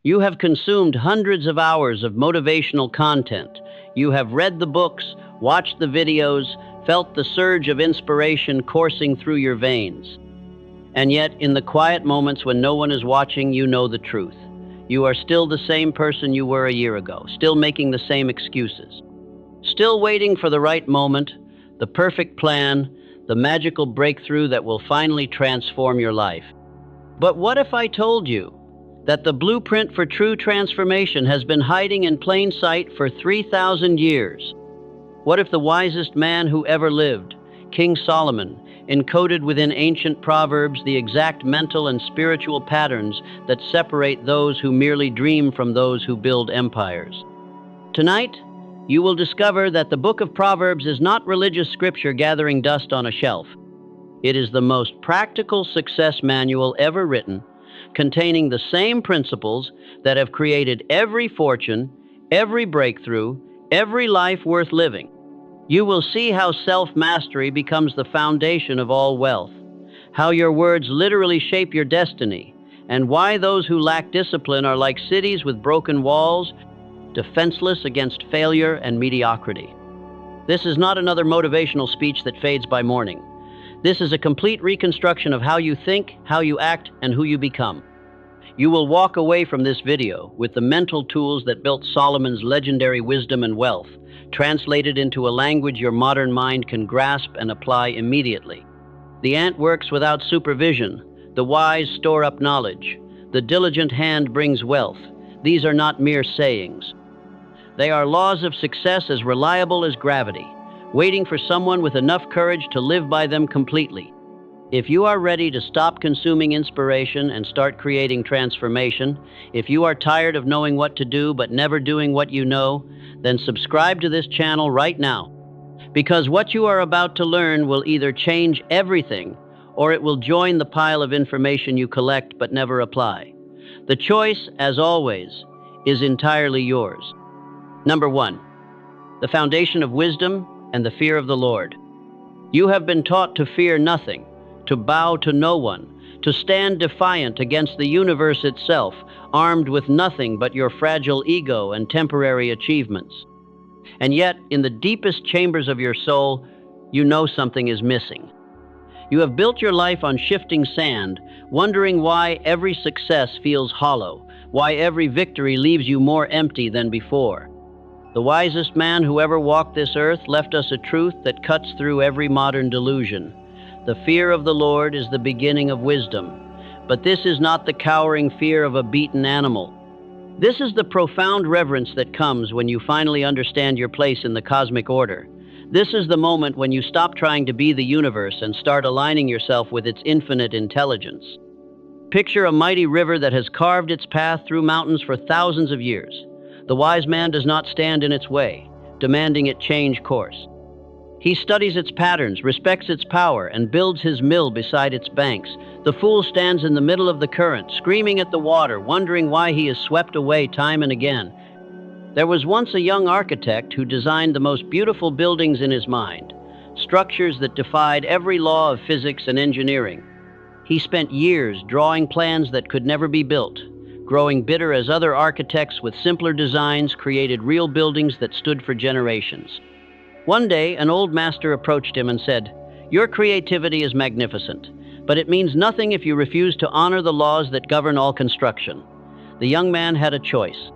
You have consumed hundreds of hours of motivational content. You have read the books, watched the videos, felt the surge of inspiration coursing through your veins. And yet, in the quiet moments when no one is watching, you know the truth. You are still the same person you were a year ago, still making the same excuses, still waiting for the right moment, the perfect plan, the magical breakthrough that will finally transform your life. But what if I told you that the blueprint for true transformation has been hiding in plain sight for 3,000 years? What if the wisest man who ever lived, King Solomon, encoded within ancient proverbs the exact mental and spiritual patterns that separate those who merely dream from those who build empires? Tonight, you will discover that the book of Proverbs is not religious scripture gathering dust on a shelf. It is the most practical success manual ever written, containing the same principles that have created every fortune, every breakthrough, every life worth living. You will see how self-mastery becomes the foundation of all wealth, how your words literally shape your destiny, and why those who lack discipline are like cities with broken walls, defenseless against failure and mediocrity. This is not another motivational speech that fades by morning. This is a complete reconstruction of how you think, how you act, and who you become. You will walk away from this video with the mental tools that built Solomon's legendary wisdom and wealth, translated into a language your modern mind can grasp and apply immediately. The ant works without supervision. The wise store up knowledge. The diligent hand brings wealth. These are not mere sayings. They are laws of success as reliable as gravity, waiting for someone with enough courage to live by them completely. If you are ready to stop consuming inspiration and start creating transformation, if you are tired of knowing what to do but never doing what you know, then subscribe to this channel right now. Because what you are about to learn will either change everything or it will join the pile of information you collect but never apply. The choice, as always, is entirely yours. Number 1, the foundation of wisdom and the fear of the Lord. You have been taught to fear nothing, to bow to no one, to stand defiant against the universe itself, armed with nothing but your fragile ego and temporary achievements. And yet, in the deepest chambers of your soul, you know something is missing. You have built your life on shifting sand, wondering why every success feels hollow, why every victory leaves you more empty than before. The wisest man who ever walked this earth left us a truth that cuts through every modern delusion. The fear of the Lord is the beginning of wisdom, but this is not the cowering fear of a beaten animal. This is the profound reverence that comes when you finally understand your place in the cosmic order. This is the moment when you stop trying to be the universe and start aligning yourself with its infinite intelligence. Picture a mighty river that has carved its path through mountains for thousands of years. The wise man does not stand in its way, demanding it change course. He studies its patterns, respects its power, and builds his mill beside its banks. The fool stands in the middle of the current, screaming at the water, wondering why he is swept away time and again. There was once a young architect who designed the most beautiful buildings in his mind, structures that defied every law of physics and engineering. He spent years drawing plans that could never be built, growing bitter as other architects with simpler designs created real buildings that stood for generations. One day, an old master approached him and said, "Your creativity is magnificent, but it means nothing if you refuse to honor the laws that govern all construction." The young man had a choice: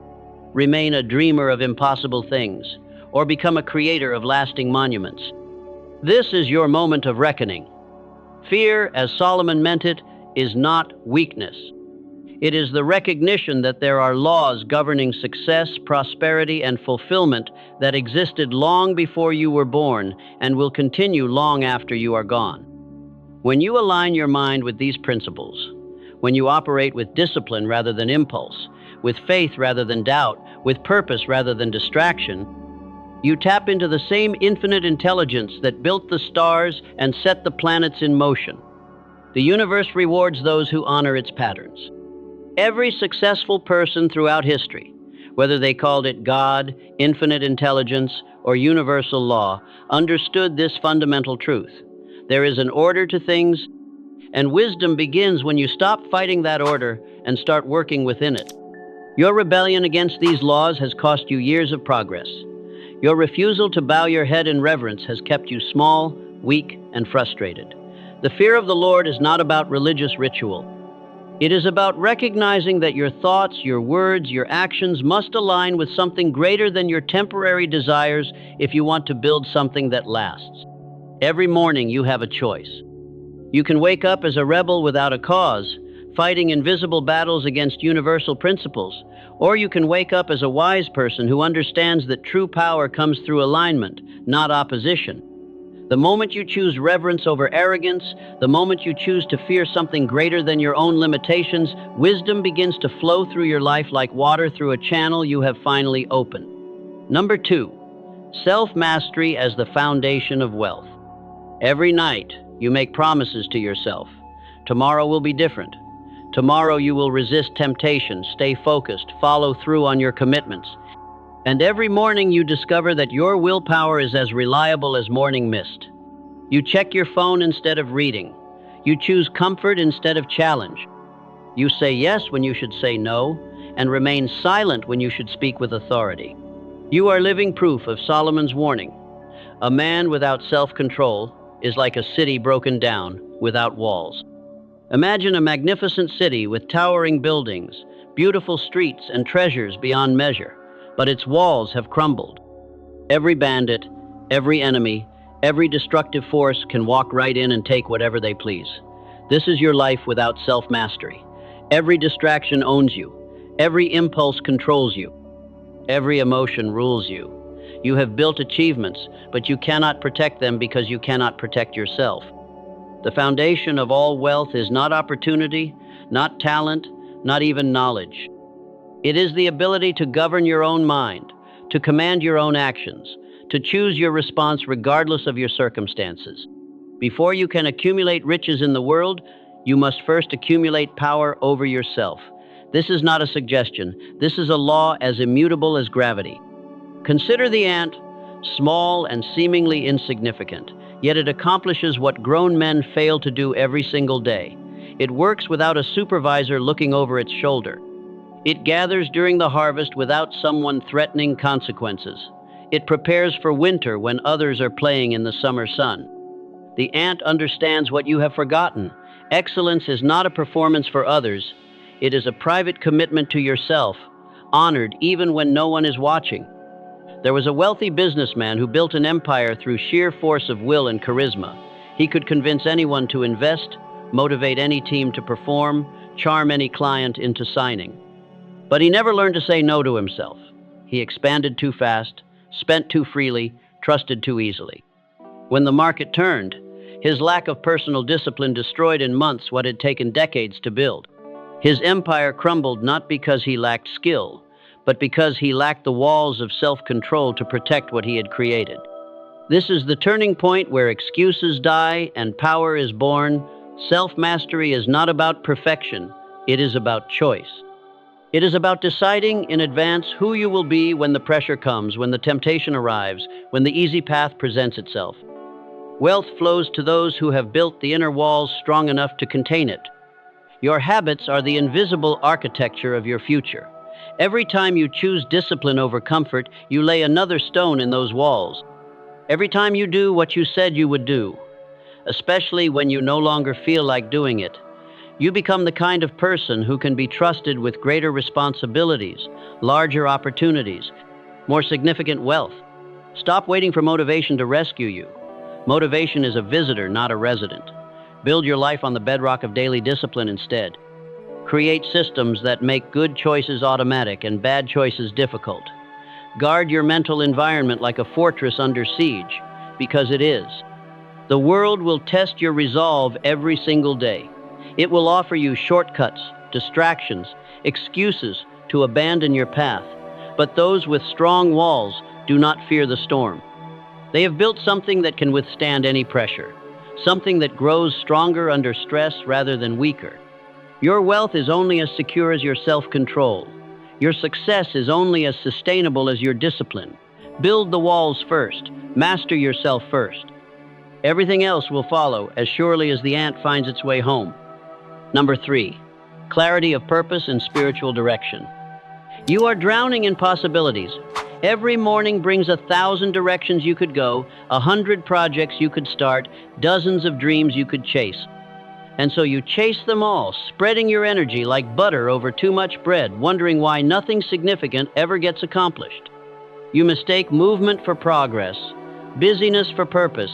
remain a dreamer of impossible things, or become a creator of lasting monuments. This is your moment of reckoning. Fear, as Solomon meant it, is not weakness. It is the recognition that there are laws governing success, prosperity, and fulfillment that existed long before you were born and will continue long after you are gone. When you align your mind with these principles, when you operate with discipline rather than impulse, with faith rather than doubt, with purpose rather than distraction, you tap into the same infinite intelligence that built the stars and set the planets in motion. The universe rewards those who honor its patterns. Every successful person throughout history, whether they called it God, infinite intelligence, or universal law, understood this fundamental truth. There is an order to things, and wisdom begins when you stop fighting that order and start working within it. Your rebellion against these laws has cost you years of progress. Your refusal to bow your head in reverence has kept you small, weak, and frustrated. The fear of the Lord is not about religious ritual. It is about recognizing that your thoughts, your words, your actions must align with something greater than your temporary desires if you want to build something that lasts. Every morning you have a choice. You can wake up as a rebel without a cause, fighting invisible battles against universal principles, or you can wake up as a wise person who understands that true power comes through alignment, not opposition. The moment you choose reverence over arrogance, the moment you choose to fear something greater than your own limitations, wisdom begins to flow through your life like water through a channel you have finally opened. Number 2, self-mastery as the foundation of wealth. Every night, you make promises to yourself. Tomorrow will be different. Tomorrow you will resist temptation, stay focused, follow through on your commitments. And every morning you discover that your willpower is as reliable as morning mist. You check your phone instead of reading. You choose comfort instead of challenge. You say yes when you should say no, and remain silent when you should speak with authority. You are living proof of Solomon's warning. A man without self-control is like a city broken down without walls. Imagine a magnificent city with towering buildings, beautiful streets, and treasures beyond measure, but its walls have crumbled. Every bandit, every enemy, every destructive force can walk right in and take whatever they please. This is your life without self-mastery. Every distraction owns you. Every impulse controls you. Every emotion rules you. You have built achievements, but you cannot protect them because you cannot protect yourself. The foundation of all wealth is not opportunity, not talent, not even knowledge. It is the ability to govern your own mind, to command your own actions, to choose your response regardless of your circumstances. Before you can accumulate riches in the world, you must first accumulate power over yourself. This is not a suggestion. This is a law as immutable as gravity. Consider the ant, small and seemingly insignificant, yet it accomplishes what grown men fail to do every single day. It works without a supervisor looking over its shoulder. It gathers during the harvest without someone threatening consequences. It prepares for winter when others are playing in the summer sun. The ant understands what you have forgotten. Excellence is not a performance for others. It is a private commitment to yourself, honored even when no one is watching. There was a wealthy businessman who built an empire through sheer force of will and charisma. He could convince anyone to invest, motivate any team to perform, charm any client into signing. But he never learned to say no to himself. He expanded too fast, spent too freely, trusted too easily. When the market turned, his lack of personal discipline destroyed in months what had taken decades to build. His empire crumbled not because he lacked skill, but because he lacked the walls of self-control to protect what he had created. This is the turning point where excuses die and power is born. Self-mastery is not about perfection, it is about choice. It is about deciding in advance who you will be when the pressure comes, when the temptation arrives, when the easy path presents itself. Wealth flows to those who have built the inner walls strong enough to contain it. Your habits are the invisible architecture of your future. Every time you choose discipline over comfort, you lay another stone in those walls. Every time you do what you said you would do, especially when you no longer feel like doing it, you become the kind of person who can be trusted with greater responsibilities, larger opportunities, more significant wealth. Stop waiting for motivation to rescue you. Motivation is a visitor, not a resident. Build your life on the bedrock of daily discipline instead. Create systems that make good choices automatic and bad choices difficult. Guard your mental environment like a fortress under siege, because it is. The world will test your resolve every single day. It will offer you shortcuts, distractions, excuses to abandon your path. But those with strong walls do not fear the storm. They have built something that can withstand any pressure, something that grows stronger under stress rather than weaker. Your wealth is only as secure as your self-control. Your success is only as sustainable as your discipline. Build the walls first. Master yourself first. Everything else will follow as surely as the ant finds its way home. Number 3, clarity of purpose and spiritual direction. You are drowning in possibilities. Every morning brings 1,000 directions you could go, 100 projects you could start, dozens of dreams you could chase. And so you chase them all, spreading your energy like butter over too much bread, wondering why nothing significant ever gets accomplished. You mistake movement for progress, busyness for purpose,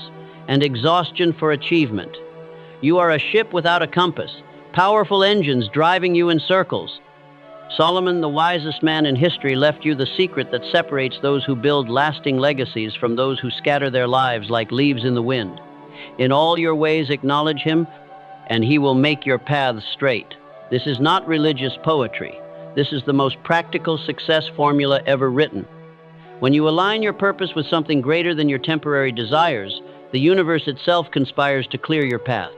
and exhaustion for achievement. You are a ship without a compass, powerful engines driving you in circles. Solomon, the wisest man in history, left you the secret that separates those who build lasting legacies from those who scatter their lives like leaves in the wind. In all your ways acknowledge him, and he will make your paths straight. This is not religious poetry. This is the most practical success formula ever written. When you align your purpose with something greater than your temporary desires, the universe itself conspires to clear your path.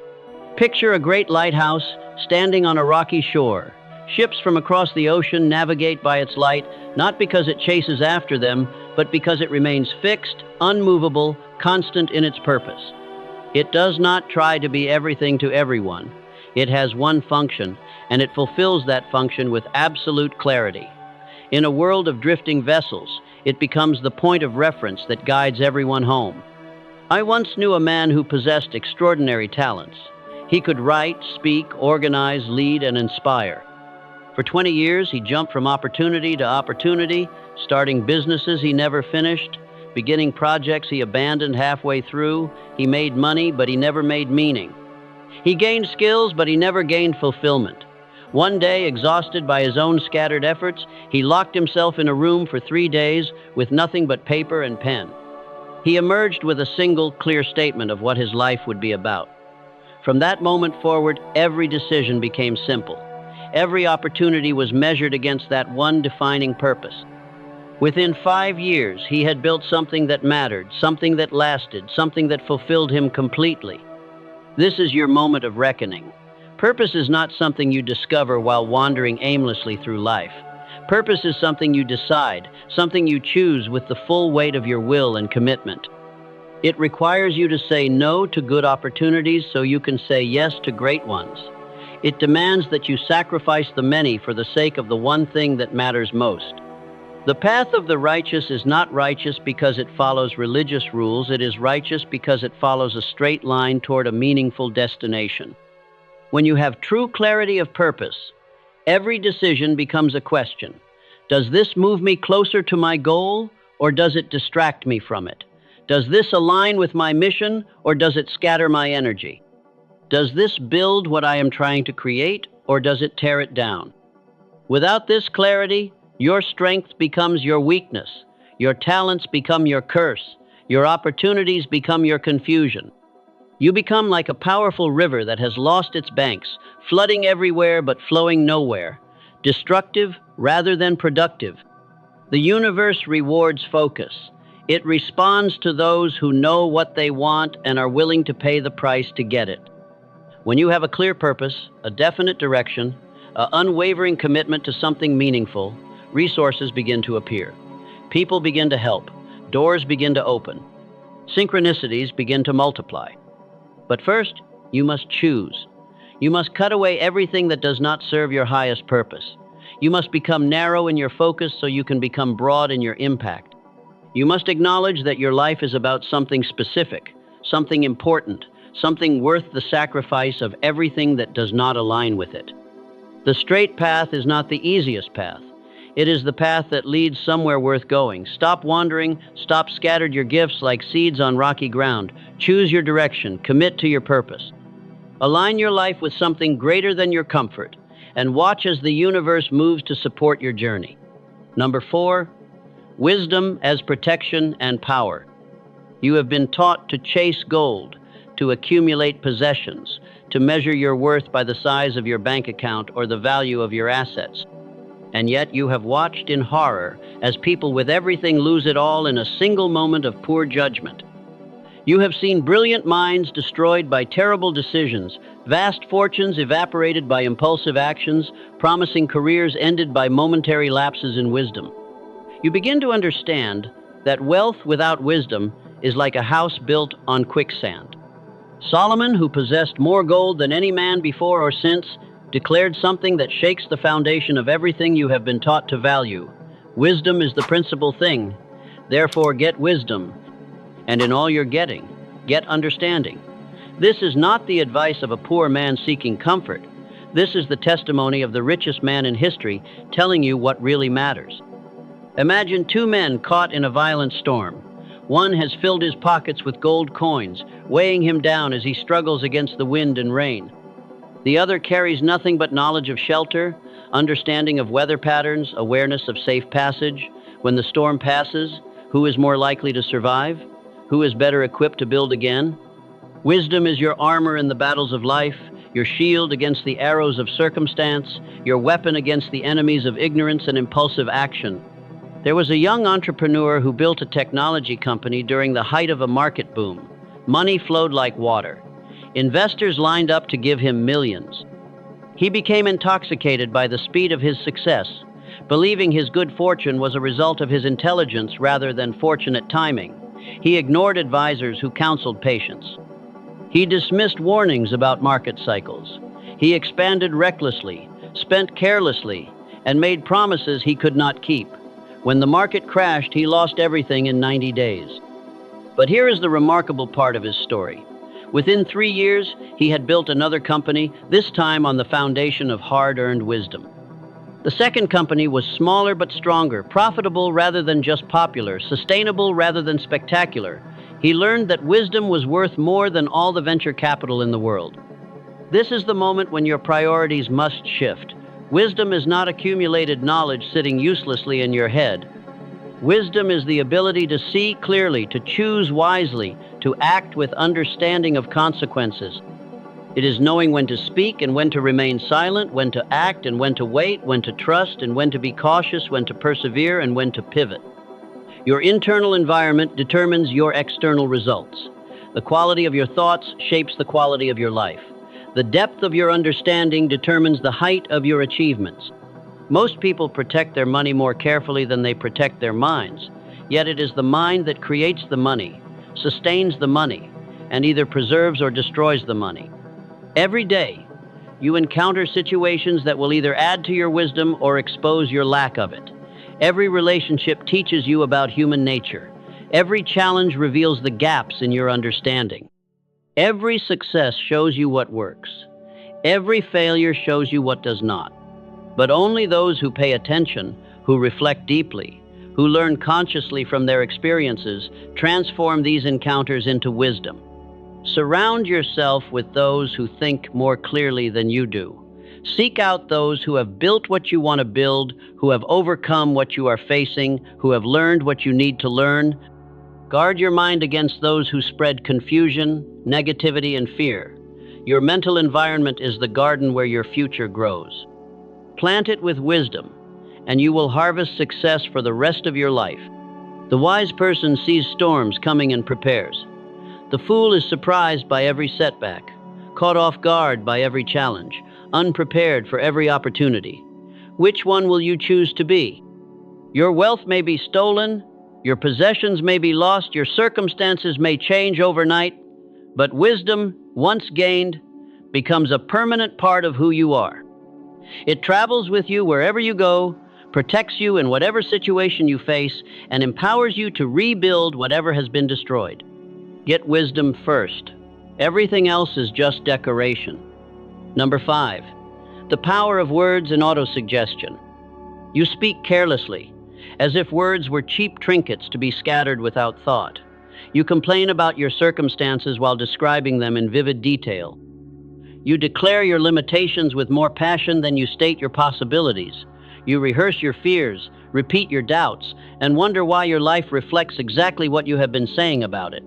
Picture a great lighthouse standing on a rocky shore. Ships from across the ocean navigate by its light, not because it chases after them, but because it remains fixed, unmovable, constant in its purpose. It does not try to be everything to everyone. It has one function, and it fulfills that function with absolute clarity. In a world of drifting vessels, it becomes the point of reference that guides everyone home. I once knew a man who possessed extraordinary talents. He could write, speak, organize, lead, and inspire. For 20 years, he jumped from opportunity to opportunity, starting businesses he never finished, beginning projects he abandoned halfway through. He made money, but he never made meaning. He gained skills, but he never gained fulfillment. One day, exhausted by his own scattered efforts, he locked himself in a room for 3 days with nothing but paper and pen. He emerged with a single, clear statement of what his life would be about. From that moment forward, every decision became simple. Every opportunity was measured against that one defining purpose. Within 5 years, he had built something that mattered, something that lasted, something that fulfilled him completely. This is your moment of reckoning. Purpose is not something you discover while wandering aimlessly through life. Purpose is something you decide, something you choose with the full weight of your will and commitment. It requires you to say no to good opportunities so you can say yes to great ones. It demands that you sacrifice the many for the sake of the one thing that matters most. The path of the righteous is not righteous because it follows religious rules. It is righteous because it follows a straight line toward a meaningful destination. When you have true clarity of purpose, every decision becomes a question. Does this move me closer to my goal, or does it distract me from it? Does this align with my mission, or does it scatter my energy? Does this build what I am trying to create, or does it tear it down? Without this clarity, your strength becomes your weakness, your talents become your curse, your opportunities become your confusion. You become like a powerful river that has lost its banks, flooding everywhere but flowing nowhere, destructive rather than productive. The universe rewards focus. It responds to those who know what they want and are willing to pay the price to get it. When you have a clear purpose, a definite direction, an unwavering commitment to something meaningful, resources begin to appear. People begin to help. Doors begin to open. Synchronicities begin to multiply. But first, you must choose. You must cut away everything that does not serve your highest purpose. You must become narrow in your focus so you can become broad in your impact. You must acknowledge that your life is about something specific, something important, something worth the sacrifice of everything that does not align with it. The straight path is not the easiest path. It is the path that leads somewhere worth going. Stop wandering, stop scattered your gifts like seeds on rocky ground. Choose your direction, commit to your purpose. Align your life with something greater than your comfort, and watch as the universe moves to support your journey. Number 4, wisdom as protection and power. You have been taught to chase gold, to accumulate possessions, to measure your worth by the size of your bank account or the value of your assets. And yet you have watched in horror as people with everything lose it all in a single moment of poor judgment. You have seen brilliant minds destroyed by terrible decisions, vast fortunes evaporated by impulsive actions, promising careers ended by momentary lapses in wisdom. You begin to understand that wealth without wisdom is like a house built on quicksand. Solomon, who possessed more gold than any man before or since, declared something that shakes the foundation of everything you have been taught to value. Wisdom is the principal thing. Therefore, get wisdom, and in all you're getting, get understanding. This is not the advice of a poor man seeking comfort. This is the testimony of the richest man in history telling you what really matters. Imagine two men caught in a violent storm. One has filled his pockets with gold coins, weighing him down as he struggles against the wind and rain. The other carries nothing but knowledge of shelter, understanding of weather patterns, awareness of safe passage. When the storm passes, who is more likely to survive? Who is better equipped to build again? Wisdom is your armor in the battles of life, your shield against the arrows of circumstance, your weapon against the enemies of ignorance and impulsive action. There was a young entrepreneur who built a technology company during the height of a market boom. Money flowed like water. Investors lined up to give him millions. He became intoxicated by the speed of his success, believing his good fortune was a result of his intelligence rather than fortunate timing. He ignored advisors who counseled patience. He dismissed warnings about market cycles. He expanded recklessly, spent carelessly, and made promises he could not keep. When the market crashed, he lost everything in 90 days. But here is the remarkable part of his story. Within 3 years, he had built another company, this time on the foundation of hard-earned wisdom. The second company was smaller but stronger, profitable rather than just popular, sustainable rather than spectacular. He learned that wisdom was worth more than all the venture capital in the world. This is the moment when your priorities must shift. Wisdom is not accumulated knowledge sitting uselessly in your head. Wisdom is the ability to see clearly, to choose wisely, to act with understanding of consequences. It is knowing when to speak and when to remain silent, when to act and when to wait, when to trust and when to be cautious, when to persevere and when to pivot. Your internal environment determines your external results. The quality of your thoughts shapes the quality of your life. The depth of your understanding determines the height of your achievements. Most people protect their money more carefully than they protect their minds. Yet it is the mind that creates the money, sustains the money, and either preserves or destroys the money. Every day, you encounter situations that will either add to your wisdom or expose your lack of it. Every relationship teaches you about human nature. Every challenge reveals the gaps in your understanding. Every success shows you what works. Every failure shows you what does not. But only those who pay attention, who reflect deeply, who learn consciously from their experiences, transform these encounters into wisdom. Surround yourself with those who think more clearly than you do. Seek out those who have built what you want to build, who have overcome what you are facing, who have learned what you need to learn. Guard your mind against those who spread confusion, negativity, and fear. Your mental environment is the garden where your future grows. Plant it with wisdom, and you will harvest success for the rest of your life. The wise person sees storms coming and prepares. The fool is surprised by every setback, caught off guard by every challenge, unprepared for every opportunity. Which one will you choose to be? Your wealth may be stolen, your possessions may be lost, your circumstances may change overnight, but wisdom, once gained, becomes a permanent part of who you are. It travels with you wherever you go, protects you in whatever situation you face, and empowers you to rebuild whatever has been destroyed. Get wisdom first. Everything else is just decoration. Number 5, the power of words and autosuggestion. You speak carelessly, as if words were cheap trinkets to be scattered without thought. You complain about your circumstances while describing them in vivid detail. You declare your limitations with more passion than you state your possibilities. You rehearse your fears, repeat your doubts, and wonder why your life reflects exactly what you have been saying about it.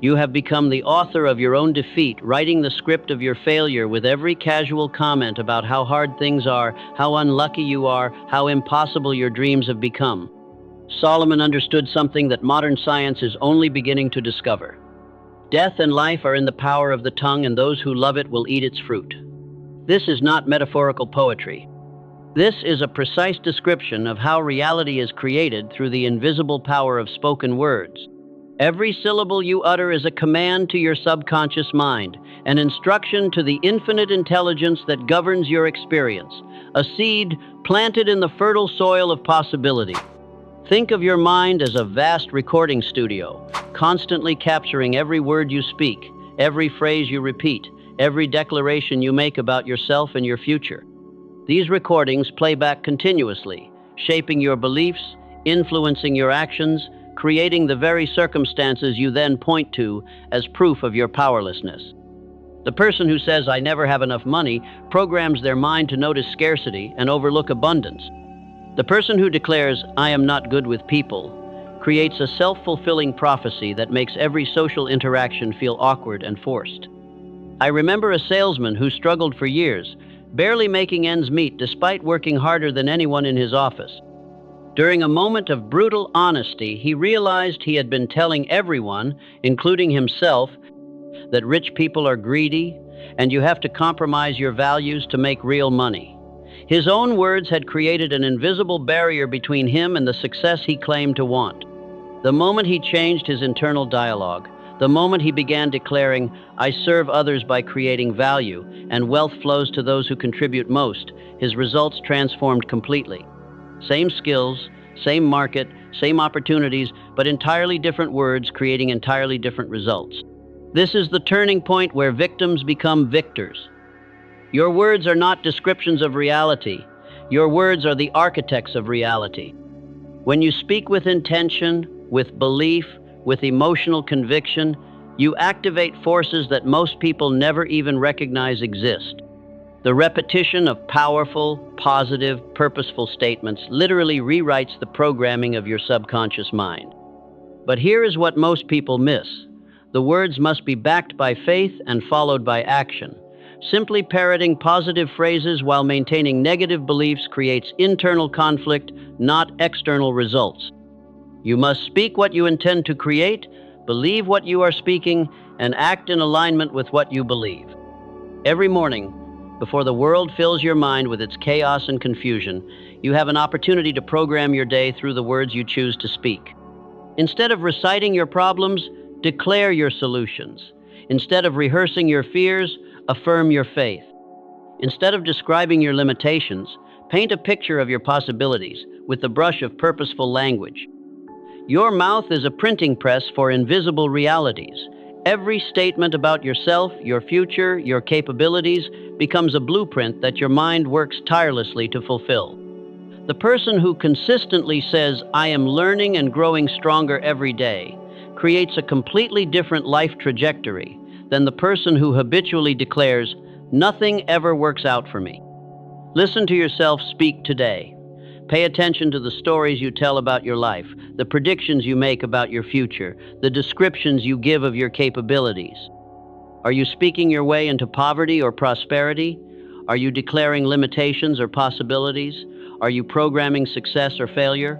You have become the author of your own defeat, writing the script of your failure with every casual comment about how hard things are, how unlucky you are, how impossible your dreams have become. Solomon understood something that modern science is only beginning to discover. Death and life are in the power of the tongue, and those who love it will eat its fruit. This is not metaphorical poetry. This is a precise description of how reality is created through the invisible power of spoken words. Every syllable you utter is a command to your subconscious mind, an instruction to the infinite intelligence that governs your experience, a seed planted in the fertile soil of possibility. Think of your mind as a vast recording studio, constantly capturing every word you speak, every phrase you repeat, every declaration you make about yourself and your future. These recordings play back continuously, shaping your beliefs, influencing your actions, creating the very circumstances you then point to as proof of your powerlessness. The person who says, "I never have enough money," programs their mind to notice scarcity and overlook abundance. The person who declares, "I am not good with people," creates a self-fulfilling prophecy that makes every social interaction feel awkward and forced. I remember a salesman who struggled for years, barely making ends meet despite working harder than anyone in his office. During a moment of brutal honesty, he realized he had been telling everyone, including himself, that rich people are greedy and you have to compromise your values to make real money. His own words had created an invisible barrier between him and the success he claimed to want. The moment he changed his internal dialogue, the moment he began declaring, "I serve others by creating value, and wealth flows to those who contribute most," his results transformed completely. Same skills, same market, same opportunities, but entirely different words creating entirely different results. This is the turning point where victims become victors. Your words are not descriptions of reality. Your words are the architects of reality. When you speak with intention, with belief, with emotional conviction, you activate forces that most people never even recognize exist. The repetition of powerful, positive, purposeful statements literally rewrites the programming of your subconscious mind. But here is what most people miss. The words must be backed by faith and followed by action. Simply parroting positive phrases while maintaining negative beliefs creates internal conflict, not external results. You must speak what you intend to create, believe what you are speaking, and act in alignment with what you believe. Every morning, before the world fills your mind with its chaos and confusion, you have an opportunity to program your day through the words you choose to speak. Instead of reciting your problems, declare your solutions. Instead of rehearsing your fears, affirm your faith. Instead of describing your limitations, paint a picture of your possibilities with the brush of purposeful language. Your mouth is a printing press for invisible realities. Every statement about yourself, your future, your capabilities becomes a blueprint that your mind works tirelessly to fulfill. The person who consistently says, "I am learning and growing stronger every day," creates a completely different life trajectory than the person who habitually declares, "Nothing ever works out for me." Listen to yourself speak today. Pay attention to the stories you tell about your life, the predictions you make about your future, the descriptions you give of your capabilities. Are you speaking your way into poverty or prosperity? Are you declaring limitations or possibilities? Are you programming success or failure?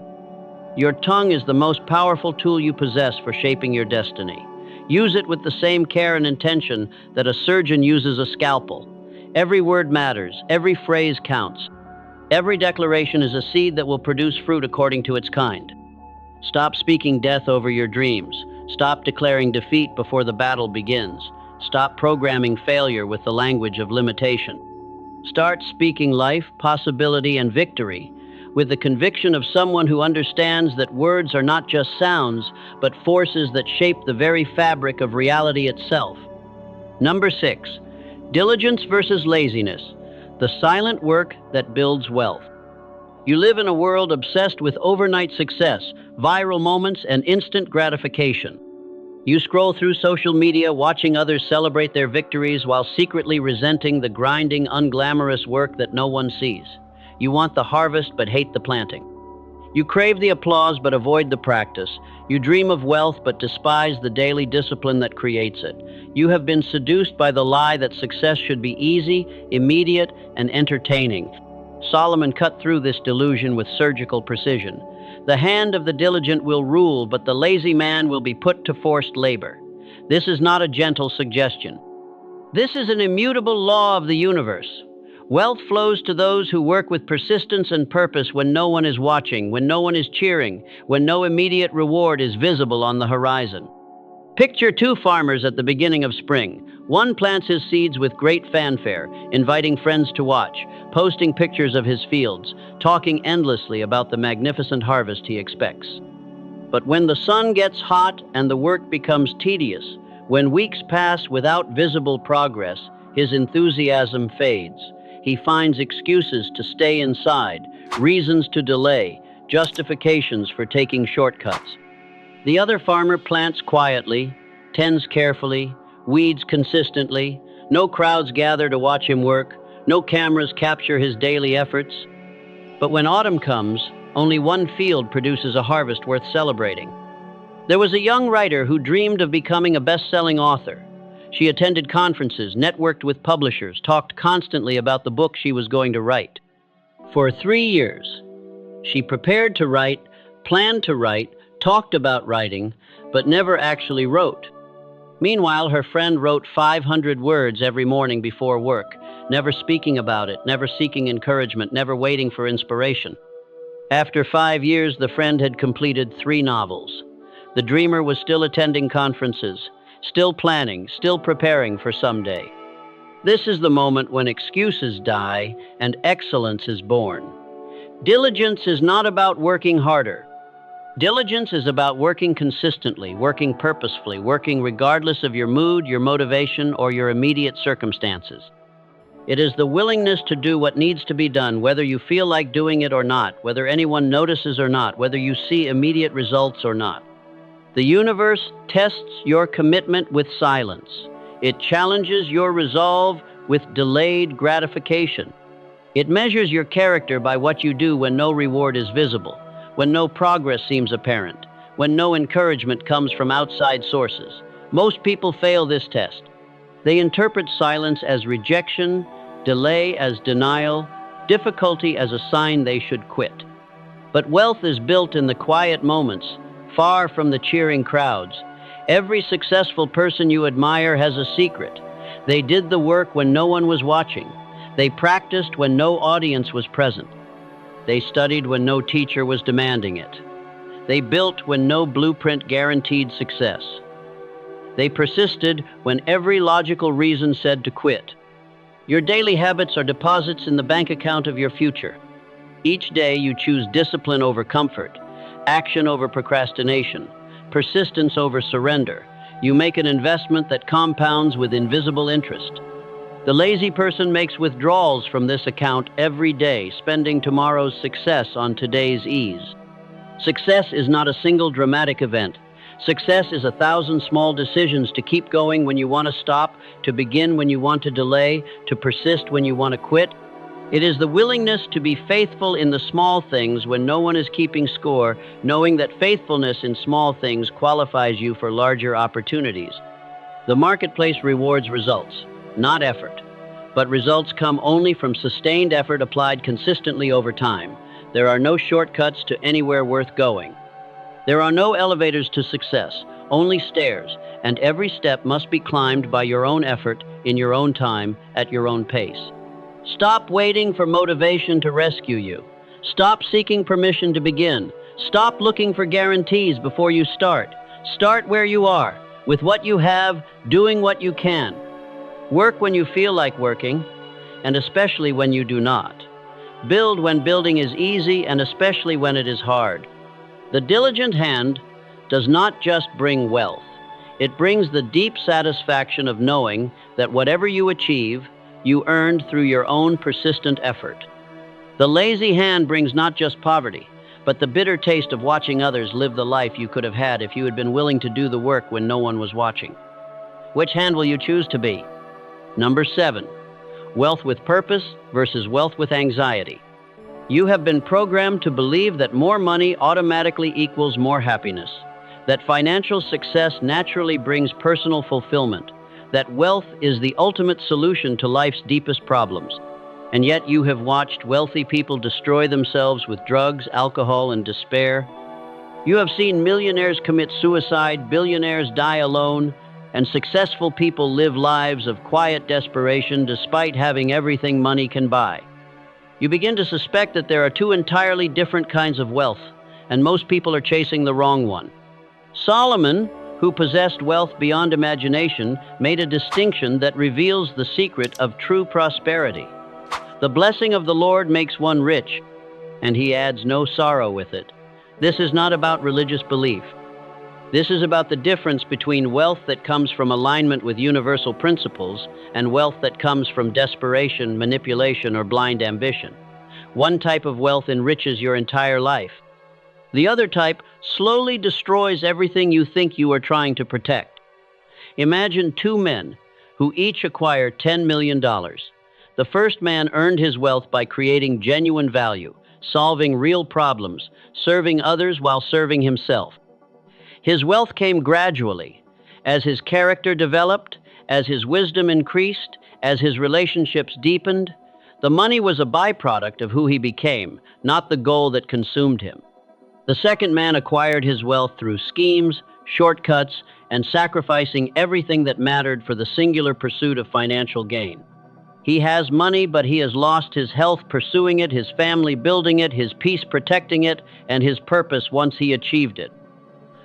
Your tongue is the most powerful tool you possess for shaping your destiny. Use it with the same care and intention that a surgeon uses a scalpel. Every word matters, every phrase counts. Every declaration is a seed that will produce fruit according to its kind. Stop speaking death over your dreams. Stop declaring defeat before the battle begins. Stop programming failure with the language of limitation. Start speaking life, possibility, and victory with the conviction of someone who understands that words are not just sounds, but forces that shape the very fabric of reality itself. Number 6, diligence versus laziness. The silent work that builds wealth. You live in a world obsessed with overnight success, viral moments, and instant gratification. You scroll through social media, watching others celebrate their victories while secretly resenting the grinding, unglamorous work that no one sees. You want the harvest but hate the planting. You crave the applause but avoid the practice. You dream of wealth but despise the daily discipline that creates it. You have been seduced by the lie that success should be easy, immediate, and entertaining. Solomon cut through this delusion with surgical precision. The hand of the diligent will rule, but the lazy man will be put to forced labor. This is not a gentle suggestion. This is an immutable law of the universe. Wealth flows to those who work with persistence and purpose when no one is watching, when no one is cheering, when no immediate reward is visible on the horizon. Picture two farmers at the beginning of spring. One plants his seeds with great fanfare, inviting friends to watch, posting pictures of his fields, talking endlessly about the magnificent harvest he expects. But when the sun gets hot and the work becomes tedious, when weeks pass without visible progress, his enthusiasm fades. He finds excuses to stay inside, reasons to delay, justifications for taking shortcuts. The other farmer plants quietly, tends carefully, weeds consistently. No crowds gather to watch him work. No cameras capture his daily efforts. But when autumn comes, only one field produces a harvest worth celebrating. There was a young writer who dreamed of becoming a best-selling author. She attended conferences, networked with publishers, talked constantly about the book she was going to write. For 3 years, she prepared to write, planned to write, talked about writing, but never actually wrote. Meanwhile, her friend wrote 500 words every morning before work, never speaking about it, never seeking encouragement, never waiting for inspiration. After 5 years, the friend had completed 3 novels. The dreamer was still attending conferences, still planning, still preparing for someday. This is the moment when excuses die and excellence is born. Diligence is not about working harder. Diligence is about working consistently, working purposefully, working regardless of your mood, your motivation, or your immediate circumstances. It is the willingness to do what needs to be done, whether you feel like doing it or not, whether anyone notices or not, whether you see immediate results or not. The universe tests your commitment with silence. It challenges your resolve with delayed gratification. It measures your character by what you do when no reward is visible, when no progress seems apparent, when no encouragement comes from outside sources. Most people fail this test. They interpret silence as rejection, delay as denial, difficulty as a sign they should quit. But wealth is built in the quiet moments, far from the cheering crowds. Every successful person you admire has a secret. They did the work when no one was watching. They practiced when no audience was present. They studied when no teacher was demanding it. They built when no blueprint guaranteed success. They persisted when every logical reason said to quit. Your daily habits are deposits in the bank account of your future. Each day you choose discipline over comfort, action over procrastination, persistence over surrender. You make an investment that compounds with invisible interest. The lazy person makes withdrawals from this account every day, spending tomorrow's success on today's ease. Success is not a single dramatic event. Success is 1,000 small decisions to keep going when you want to stop, to begin when you want to delay, to persist when you want to quit. It is the willingness to be faithful in the small things when no one is keeping score, knowing that faithfulness in small things qualifies you for larger opportunities. The marketplace rewards results, not effort. But results come only from sustained effort applied consistently over time. There are no shortcuts to anywhere worth going. There are no elevators to success, only stairs, and every step must be climbed by your own effort, in your own time, at your own pace. Stop waiting for motivation to rescue you. Stop seeking permission to begin. Stop looking for guarantees before you start. Start where you are, with what you have, doing what you can. Work when you feel like working, and especially when you do not. Build when building is easy, and especially when it is hard. The diligent hand does not just bring wealth. It brings the deep satisfaction of knowing that whatever you achieve, you earned through your own persistent effort. The lazy hand brings not just poverty, but the bitter taste of watching others live the life you could have had if you had been willing to do the work when no one was watching. Which hand will you choose to be? Number 7, wealth with purpose versus wealth with anxiety. You have been programmed to believe that more money automatically equals more happiness, that financial success naturally brings personal fulfillment, that wealth is the ultimate solution to life's deepest problems. And yet you have watched wealthy people destroy themselves with drugs, alcohol, and despair. You have seen millionaires commit suicide, billionaires die alone, And successful people live lives of quiet desperation despite having everything money can buy. You begin to suspect that there are two entirely different kinds of wealth, and most people are chasing the wrong one. Solomon, who possessed wealth beyond imagination, made a distinction that reveals the secret of true prosperity. The blessing of the Lord makes one rich, and he adds no sorrow with it. This is not about religious belief. This is about the difference between wealth that comes from alignment with universal principles and wealth that comes from desperation, manipulation, or blind ambition. One type of wealth enriches your entire life. The other type slowly destroys everything you think you are trying to protect. Imagine two men who each acquire $10 million. The first man earned his wealth by creating genuine value, solving real problems, serving others while serving himself. His wealth came gradually, as his character developed, as his wisdom increased, as his relationships deepened. The money was a byproduct of who he became, not the goal that consumed him. The second man acquired his wealth through schemes, shortcuts, and sacrificing everything that mattered for the singular pursuit of financial gain. He has money, but he has lost his health pursuing it, his family building it, his peace protecting it, and his purpose once he achieved it.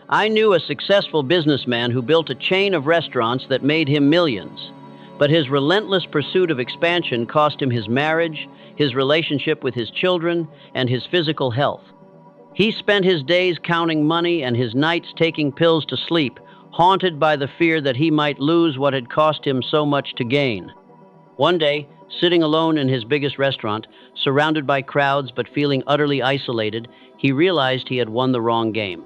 I knew a successful businessman who built a chain of restaurants that made him millions, but his relentless pursuit of expansion cost him his marriage, his relationship with his children, and his physical health. He spent his days counting money and his nights taking pills to sleep, haunted by the fear that he might lose what had cost him so much to gain. One day, sitting alone in his biggest restaurant, surrounded by crowds but feeling utterly isolated, he realized he had won the wrong game.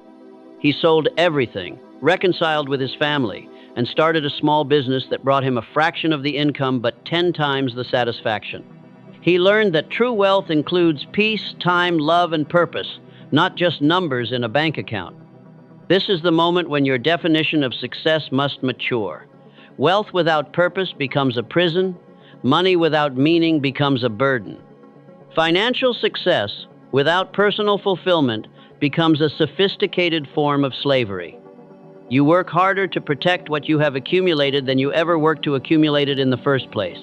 He sold everything, reconciled with his family, and started a small business that brought him a fraction of the income but 10 times the satisfaction. He learned that true wealth includes peace, time, love, and purpose, not just numbers in a bank account. This is the moment when your definition of success must mature. Wealth without purpose becomes a prison. Money without meaning becomes a burden. Financial success without personal fulfillment becomes a sophisticated form of slavery. You work harder to protect what you have accumulated than you ever worked to accumulate it in the first place.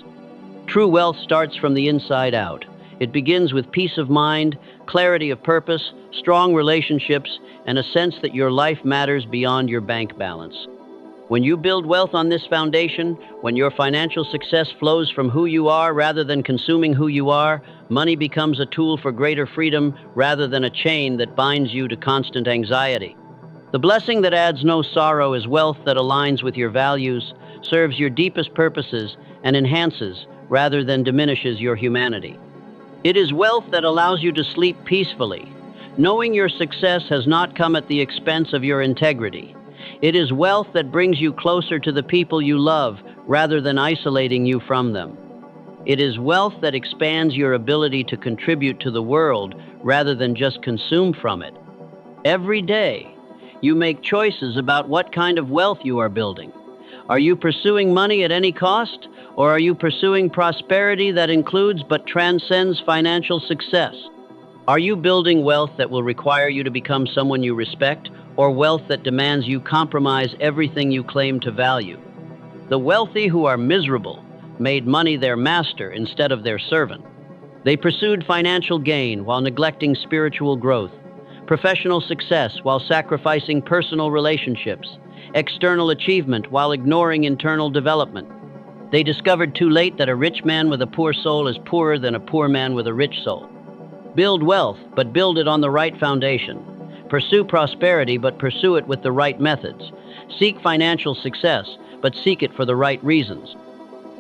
True wealth starts from the inside out. It begins with peace of mind, clarity of purpose, strong relationships, and a sense that your life matters beyond your bank balance. When you build wealth on this foundation, when your financial success flows from who you are rather than consuming who you are, money becomes a tool for greater freedom rather than a chain that binds you to constant anxiety. The blessing that adds no sorrow is wealth that aligns with your values, serves your deepest purposes, and enhances rather than diminishes your humanity. It is wealth that allows you to sleep peacefully, knowing your success has not come at the expense of your integrity. It is wealth that brings you closer to the people you love rather than isolating you from them. It is wealth that expands your ability to contribute to the world rather than just consume from it. Every day, you make choices about what kind of wealth you are building. Are you pursuing money at any cost, or are you pursuing prosperity that includes but transcends financial success? Are you building wealth that will require you to become someone you respect, or wealth that demands you compromise everything you claim to value? The wealthy who are miserable made money their master instead of their servant. They pursued financial gain while neglecting spiritual growth, professional success while sacrificing personal relationships, external achievement while ignoring internal development. They discovered too late that a rich man with a poor soul is poorer than a poor man with a rich soul. Build wealth, but build it on the right foundation. Pursue prosperity, but pursue it with the right methods. Seek financial success, but seek it for the right reasons.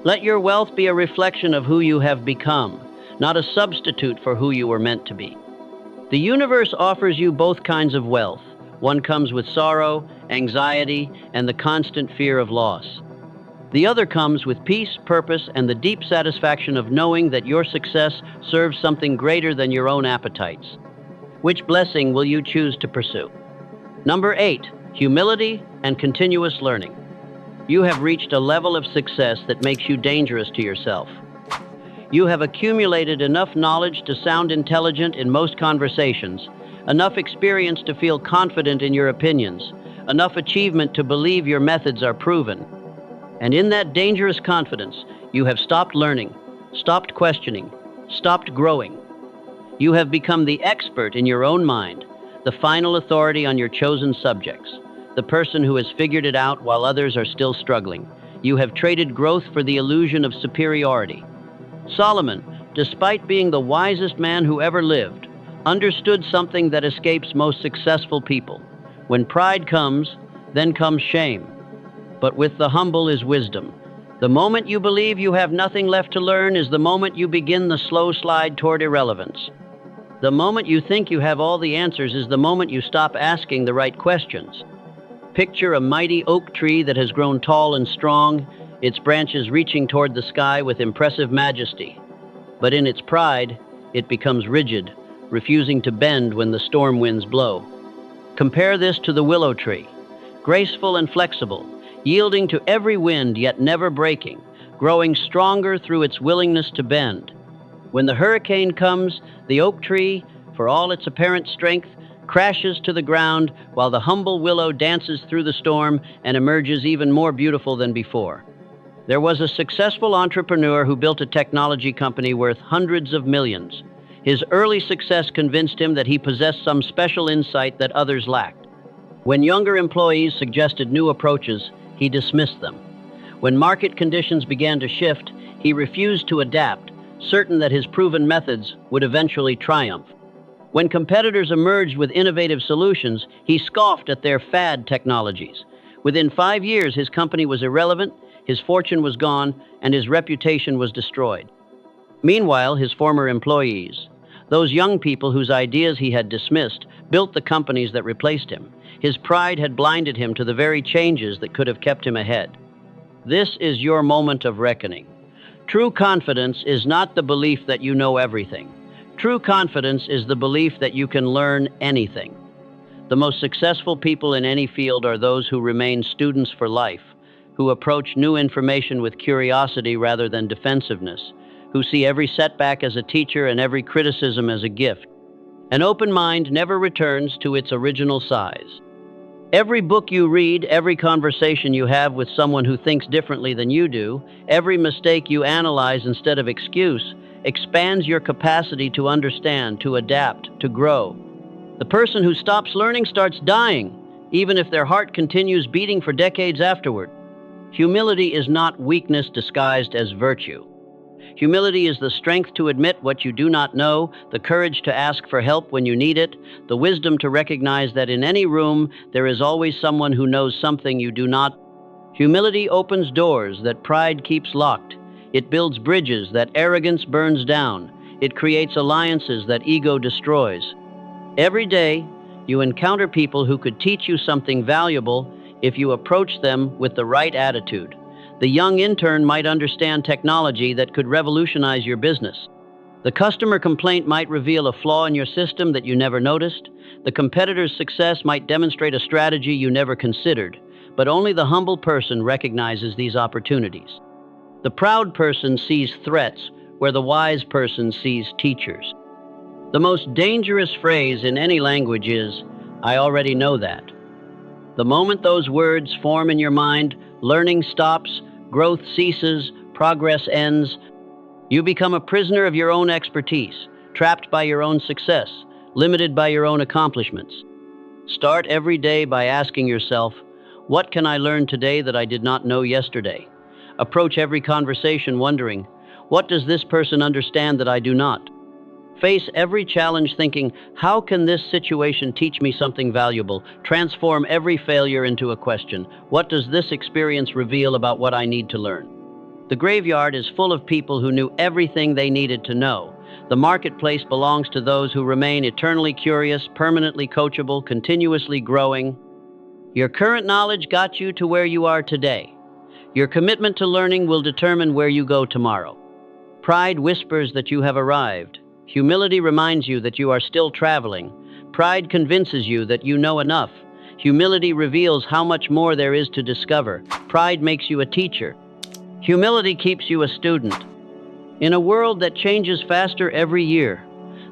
Let your wealth be a reflection of who you have become, not a substitute for who you were meant to be. The universe offers you both kinds of wealth. One comes with sorrow, anxiety, and the constant fear of loss. The other comes with peace, purpose, and the deep satisfaction of knowing that your success serves something greater than your own appetites. Which blessing will you choose to pursue? Number 8, humility and continuous learning. You have reached a level of success that makes you dangerous to yourself. You have accumulated enough knowledge to sound intelligent in most conversations, enough experience to feel confident in your opinions, enough achievement to believe your methods are proven. And in that dangerous confidence, you have stopped learning, stopped questioning, stopped growing. You have become the expert in your own mind, the final authority on your chosen subjects, the person who has figured it out while others are still struggling. You have traded growth for the illusion of superiority. Solomon, despite being the wisest man who ever lived, understood something that escapes most successful people. When pride comes, then comes shame. But with the humble is wisdom. The moment you believe you have nothing left to learn is the moment you begin the slow slide toward irrelevance. The moment you think you have all the answers is the moment you stop asking the right questions. Picture a mighty oak tree that has grown tall and strong, its branches reaching toward the sky with impressive majesty. But in its pride, it becomes rigid, refusing to bend when the storm winds blow. Compare this to the willow tree, graceful and flexible, yielding to every wind yet never breaking, growing stronger through its willingness to bend. When the hurricane comes, the oak tree, for all its apparent strength, crashes to the ground while the humble willow dances through the storm and emerges even more beautiful than before. There was a successful entrepreneur who built a technology company worth hundreds of millions. His early success convinced him that he possessed some special insight that others lacked. When younger employees suggested new approaches, he dismissed them. When market conditions began to shift, he refused to adapt, certain that his proven methods would eventually triumph. When competitors emerged with innovative solutions, he scoffed at their fad technologies. Within 5 years, his company was irrelevant, his fortune was gone, and his reputation was destroyed. Meanwhile, his former employees, those young people whose ideas he had dismissed, built the companies that replaced him. His pride had blinded him to the very changes that could have kept him ahead. This is your moment of reckoning. True confidence is not the belief that you know everything. True confidence is the belief that you can learn anything. The most successful people in any field are those who remain students for life, who approach new information with curiosity rather than defensiveness, who see every setback as a teacher and every criticism as a gift. An open mind never returns to its original size. Every book you read, every conversation you have with someone who thinks differently than you do, every mistake you analyze instead of excuse, expands your capacity to understand, to adapt, to grow. The person who stops learning starts dying, even if their heart continues beating for decades afterward. Humility is not weakness disguised as virtue. Humility is the strength to admit what you do not know, the courage to ask for help when you need it, the wisdom to recognize that in any room there is always someone who knows something you do not. Humility opens doors that pride keeps locked. It builds bridges that arrogance burns down. It creates alliances that ego destroys. Every day, you encounter people who could teach you something valuable if you approach them with the right attitude. The young intern might understand technology that could revolutionize your business. The customer complaint might reveal a flaw in your system that you never noticed. The competitor's success might demonstrate a strategy you never considered. But only the humble person recognizes these opportunities. The proud person sees threats where the wise person sees teachers. The most dangerous phrase in any language is, "I already know that." The moment those words form in your mind, learning stops, growth ceases, progress ends. You become a prisoner of your own expertise, trapped by your own success, limited by your own accomplishments. Start every day by asking yourself, what can I learn today that I did not know yesterday? Approach every conversation wondering, what does this person understand that I do not? Face every challenge thinking, how can this situation teach me something valuable? Transform every failure into a question. What does this experience reveal about what I need to learn? The graveyard is full of people who knew everything they needed to know. The marketplace belongs to those who remain eternally curious, permanently coachable, continuously growing. Your current knowledge got you to where you are today. Your commitment to learning will determine where you go tomorrow. Pride whispers that you have arrived. Humility reminds you that you are still traveling. Pride convinces you that you know enough. Humility reveals how much more there is to discover. Pride makes you a teacher. Humility keeps you a student. In a world that changes faster every year,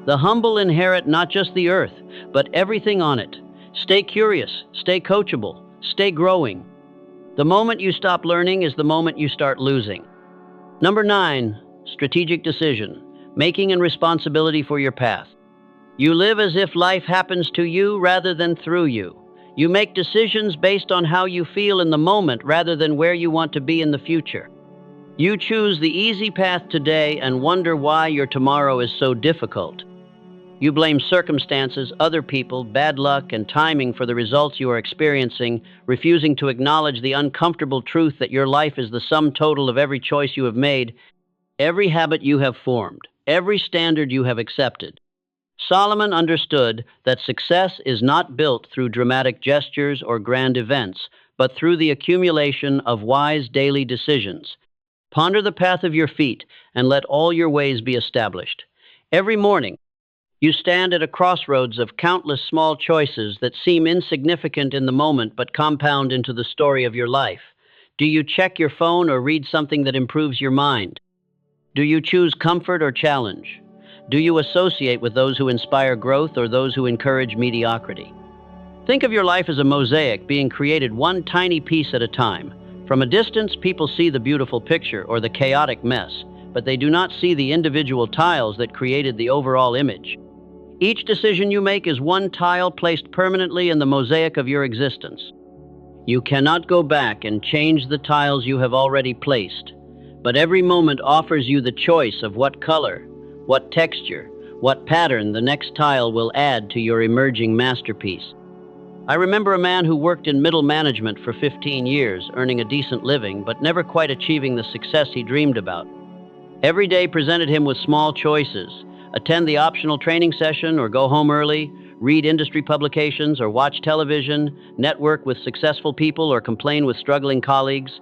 the humble inherit not just the earth, but everything on it. Stay curious, stay coachable, stay growing. The moment you stop learning is the moment you start losing. Number 9, strategic decision, making and responsibility for your path. You live as if life happens to you rather than through you. You make decisions based on how you feel in the moment rather than where you want to be in the future. You choose the easy path today and wonder why your tomorrow is so difficult. You blame circumstances, other people, bad luck, and timing for the results you are experiencing, refusing to acknowledge the uncomfortable truth that your life is the sum total of every choice you have made, every habit you have formed, every standard you have accepted. Solomon understood that success is not built through dramatic gestures or grand events, but through the accumulation of wise daily decisions. Ponder the path of your feet and let all your ways be established. Every morning, you stand at a crossroads of countless small choices that seem insignificant in the moment but compound into the story of your life. Do you check your phone or read something that improves your mind? Do you choose comfort or challenge? Do you associate with those who inspire growth or those who encourage mediocrity? Think of your life as a mosaic being created one tiny piece at a time. From a distance, people see the beautiful picture or the chaotic mess, but they do not see the individual tiles that created the overall image. Each decision you make is one tile placed permanently in the mosaic of your existence. You cannot go back and change the tiles you have already placed, but every moment offers you the choice of what color, what texture, what pattern the next tile will add to your emerging masterpiece. I remember a man who worked in middle management for 15 years, earning a decent living, but never quite achieving the success he dreamed about. Every day presented him with small choices: attend the optional training session or go home early, read industry publications or watch television, network with successful people or complain with struggling colleagues.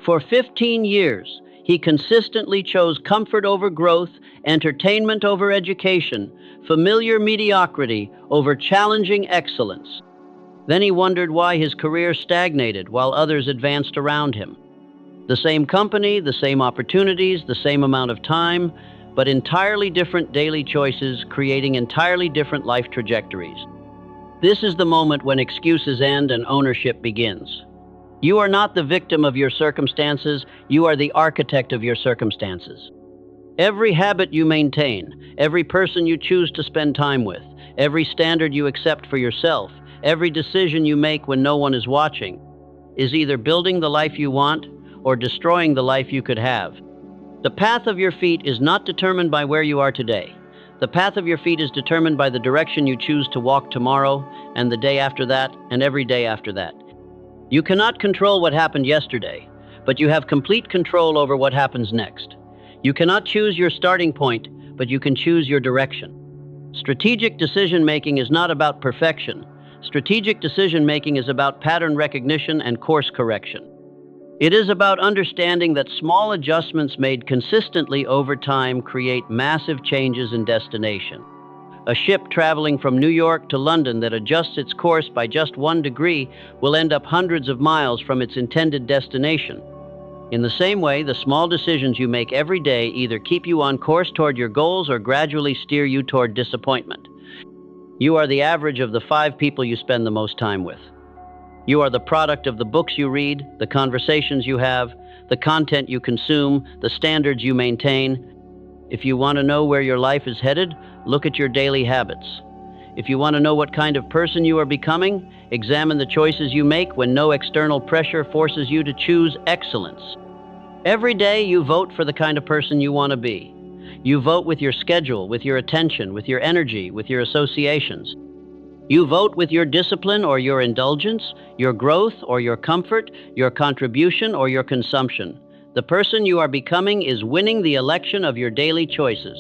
For 15 years, he consistently chose comfort over growth, entertainment over education, familiar mediocrity over challenging excellence. Then he wondered why his career stagnated while others advanced around him. The same company, the same opportunities, the same amount of time, but entirely different daily choices creating entirely different life trajectories. This is the moment when excuses end and ownership begins. You are not the victim of your circumstances, you are the architect of your circumstances. Every habit you maintain, every person you choose to spend time with, every standard you accept for yourself, every decision you make when no one is watching, is either building the life you want or destroying the life you could have. The path of your feet is not determined by where you are today. The path of your feet is determined by the direction you choose to walk tomorrow and the day after that and every day after that. You cannot control what happened yesterday, but you have complete control over what happens next. You cannot choose your starting point, but you can choose your direction. Strategic decision-making is not about perfection. Strategic decision-making is about pattern recognition and course correction. It is about understanding that small adjustments made consistently over time create massive changes in destination. A ship traveling from New York to London that adjusts its course by just 1 degree will end up hundreds of miles from its intended destination. In the same way, the small decisions you make every day either keep you on course toward your goals or gradually steer you toward disappointment. You are the average of the 5 people you spend the most time with. You are the product of the books you read, the conversations you have, the content you consume, the standards you maintain. If you want to know where your life is headed, look at your daily habits. If you want to know what kind of person you are becoming, examine the choices you make when no external pressure forces you to choose excellence. Every day you vote for the kind of person you want to be. You vote with your schedule, with your attention, with your energy, with your associations. You vote with your discipline or your indulgence, your growth or your comfort, your contribution or your consumption. The person you are becoming is winning the election of your daily choices.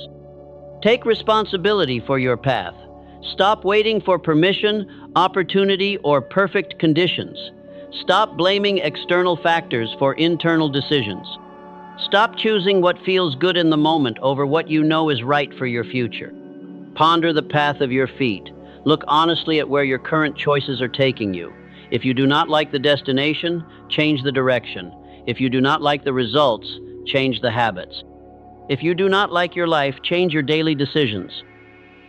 Take responsibility for your path. Stop waiting for permission, opportunity, or perfect conditions. Stop blaming external factors for internal decisions. Stop choosing what feels good in the moment over what you know is right for your future. Ponder the path of your feet. Look honestly at where your current choices are taking you. If you do not like the destination, change the direction. If you do not like the results, change the habits. If you do not like your life, change your daily decisions.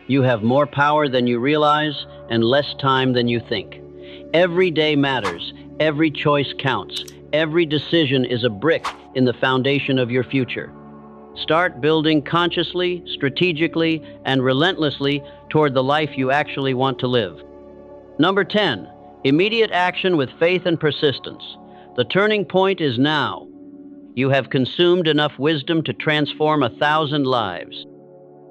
You have more power than you realize and less time than you think. Every day matters. Every choice counts. Every decision is a brick in the foundation of your future. Start building consciously, strategically, and relentlessly toward the life you actually want to live. Number 10, immediate action with faith and persistence. The turning point is now. You have consumed enough wisdom to transform 1,000 lives.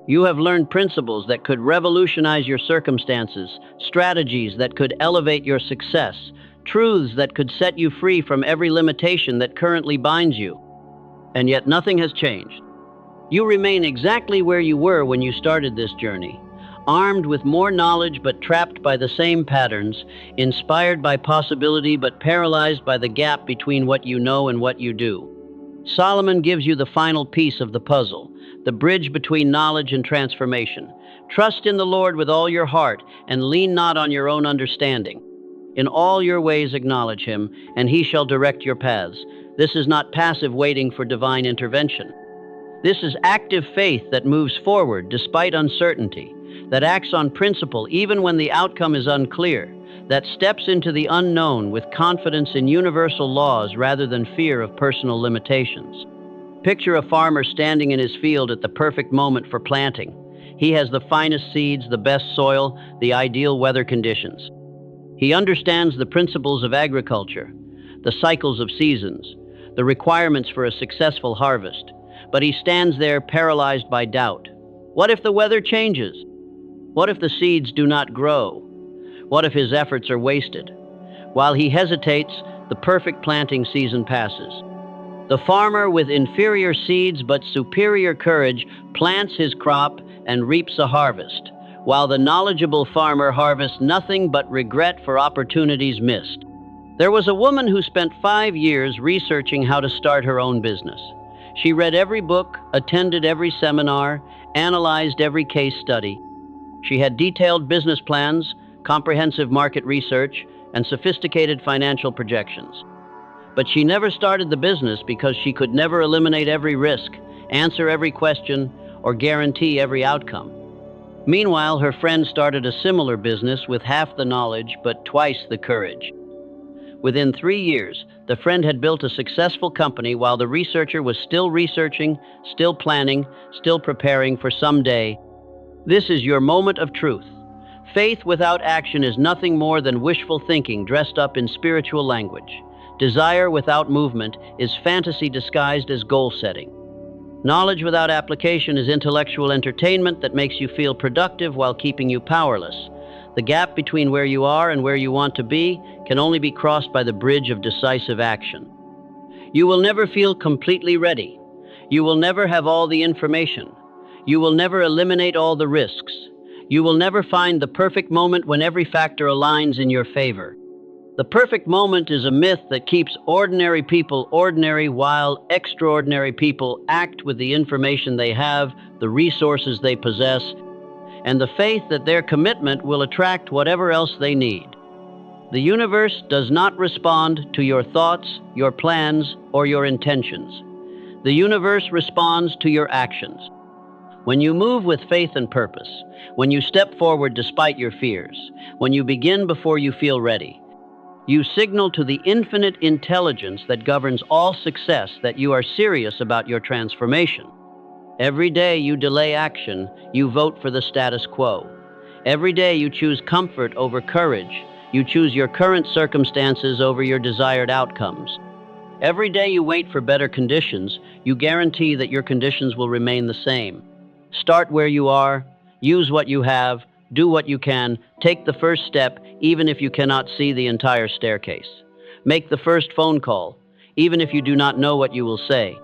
You have learned principles that could revolutionize your circumstances, strategies that could elevate your success, truths that could set you free from every limitation that currently binds you. And yet nothing has changed. You remain exactly where you were when you started this journey, armed with more knowledge but trapped by the same patterns, inspired by possibility but paralyzed by the gap between what you know and what you do. Solomon gives you the final piece of the puzzle, the bridge between knowledge and transformation. Trust in the Lord with all your heart and lean not on your own understanding. In all your ways acknowledge him, and he shall direct your paths. This is not passive waiting for divine intervention. This is active faith that moves forward despite uncertainty, that acts on principle even when the outcome is unclear, that steps into the unknown with confidence in universal laws rather than fear of personal limitations. Picture a farmer standing in his field at the perfect moment for planting. He has the finest seeds, the best soil, the ideal weather conditions. He understands the principles of agriculture, the cycles of seasons, the requirements for a successful harvest, but he stands there paralyzed by doubt. What if the weather changes? What if the seeds do not grow? What if his efforts are wasted? While he hesitates, the perfect planting season passes. The farmer with inferior seeds but superior courage plants his crop and reaps a harvest, while the knowledgeable farmer harvests nothing but regret for opportunities missed. There was a woman who spent 5 years researching how to start her own business. She read every book, attended every seminar, analyzed every case study. She had detailed business plans, comprehensive market research, and sophisticated financial projections. But she never started the business because she could never eliminate every risk, answer every question, or guarantee every outcome. Meanwhile, her friend started a similar business with half the knowledge but twice the courage. Within 3 years, the friend had built a successful company while the researcher was still researching, still planning, still preparing for someday. This is your moment of truth. Faith without action is nothing more than wishful thinking dressed up in spiritual language. Desire without movement is fantasy disguised as goal setting. Knowledge without application is intellectual entertainment that makes you feel productive while keeping you powerless. The gap between where you are and where you want to be can only be crossed by the bridge of decisive action. You will never feel completely ready. You will never have all the information. You will never eliminate all the risks. You will never find the perfect moment when every factor aligns in your favor. The perfect moment is a myth that keeps ordinary people ordinary while extraordinary people act with the information they have, the resources they possess, and the faith that their commitment will attract whatever else they need. The universe does not respond to your thoughts, your plans, or your intentions. The universe responds to your actions. When you move with faith and purpose, when you step forward despite your fears, when you begin before you feel ready, you signal to the infinite intelligence that governs all success that you are serious about your transformation. Every day you delay action, you vote for the status quo. Every day you choose comfort over courage. You choose your current circumstances over your desired outcomes. Every day you wait for better conditions, you guarantee that your conditions will remain the same. Start where you are, use what you have, do what you can, take the first step, even if you cannot see the entire staircase. Make the first phone call, even if you do not know what you will say.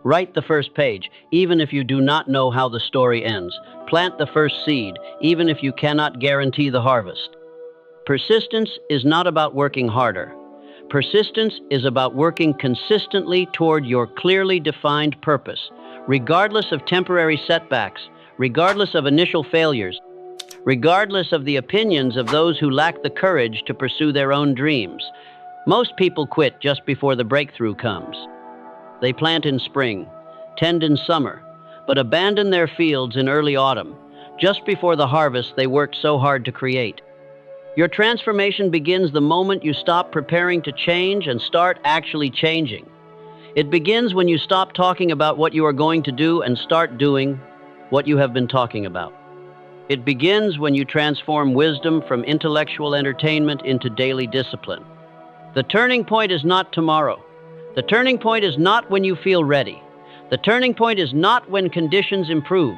Write the first page, even if you do not know how the story ends. Plant the first seed, even if you cannot guarantee the harvest. Persistence is not about working harder. Persistence is about working consistently toward your clearly defined purpose, regardless of temporary setbacks, regardless of initial failures, regardless of the opinions of those who lack the courage to pursue their own dreams. Most people quit just before the breakthrough comes. They plant in spring, tend in summer, but abandon their fields in early autumn, just before the harvest they worked so hard to create. Your transformation begins the moment you stop preparing to change and start actually changing. It begins when you stop talking about what you are going to do and start doing what you have been talking about. It begins when you transform wisdom from intellectual entertainment into daily discipline. The turning point is not tomorrow. The turning point is not when you feel ready. The turning point is not when conditions improve.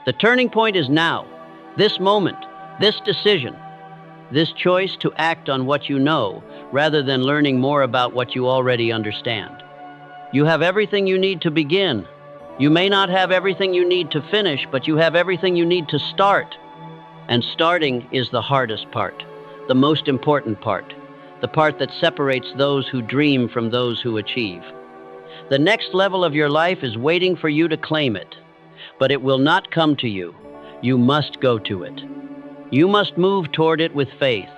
The turning point is now, this moment, this decision. This choice to act on what you know, rather than learning more about what you already understand. You have everything you need to begin. You may not have everything you need to finish, but you have everything you need to start. And starting is the hardest part, the most important part, the part that separates those who dream from those who achieve. The next level of your life is waiting for you to claim it, but it will not come to you. You must go to it. You must move toward it with faith,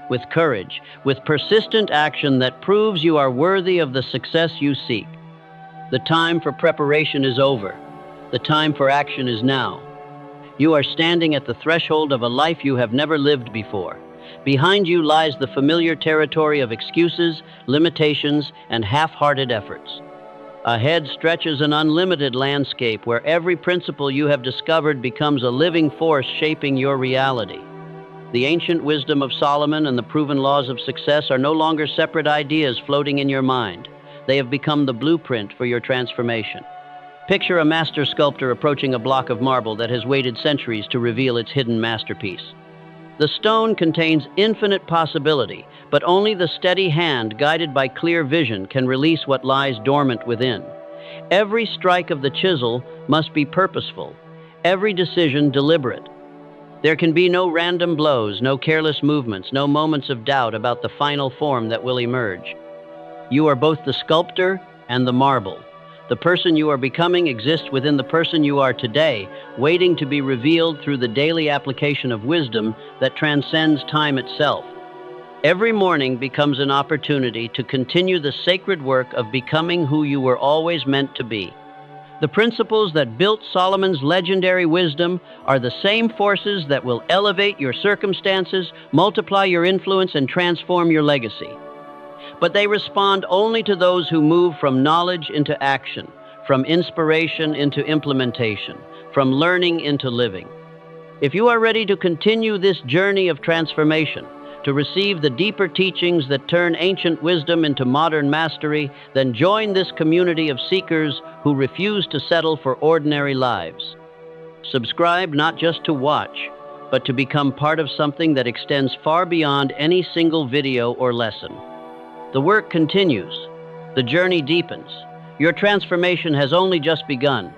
with courage, with persistent action that proves you are worthy of the success you seek. The time for preparation is over. The time for action is now. You are standing at the threshold of a life you have never lived before. Behind you lies the familiar territory of excuses, limitations, and half-hearted efforts. Ahead stretches an unlimited landscape where every principle you have discovered becomes a living force shaping your reality. The ancient wisdom of Solomon and the proven laws of success are no longer separate ideas floating in your mind. They have become the blueprint for your transformation. Picture a master sculptor approaching a block of marble that has waited centuries to reveal its hidden masterpiece. The stone contains infinite possibility, but only the steady hand, guided by clear vision, can release what lies dormant within. Every strike of the chisel must be purposeful, every decision deliberate. There can be no random blows, no careless movements, no moments of doubt about the final form that will emerge. You are both the sculptor and the marble. The person you are becoming exists within the person you are today, waiting to be revealed through the daily application of wisdom that transcends time itself. Every morning becomes an opportunity to continue the sacred work of becoming who you were always meant to be. The principles that built Solomon's legendary wisdom are the same forces that will elevate your circumstances, multiply your influence, and transform your legacy. But they respond only to those who move from knowledge into action, from inspiration into implementation, from learning into living. If you are ready to continue this journey of transformation, to receive the deeper teachings that turn ancient wisdom into modern mastery, then join this community of seekers who refuse to settle for ordinary lives. Subscribe not just to watch, but to become part of something that extends far beyond any single video or lesson. The work continues. The journey deepens. Your transformation has only just begun.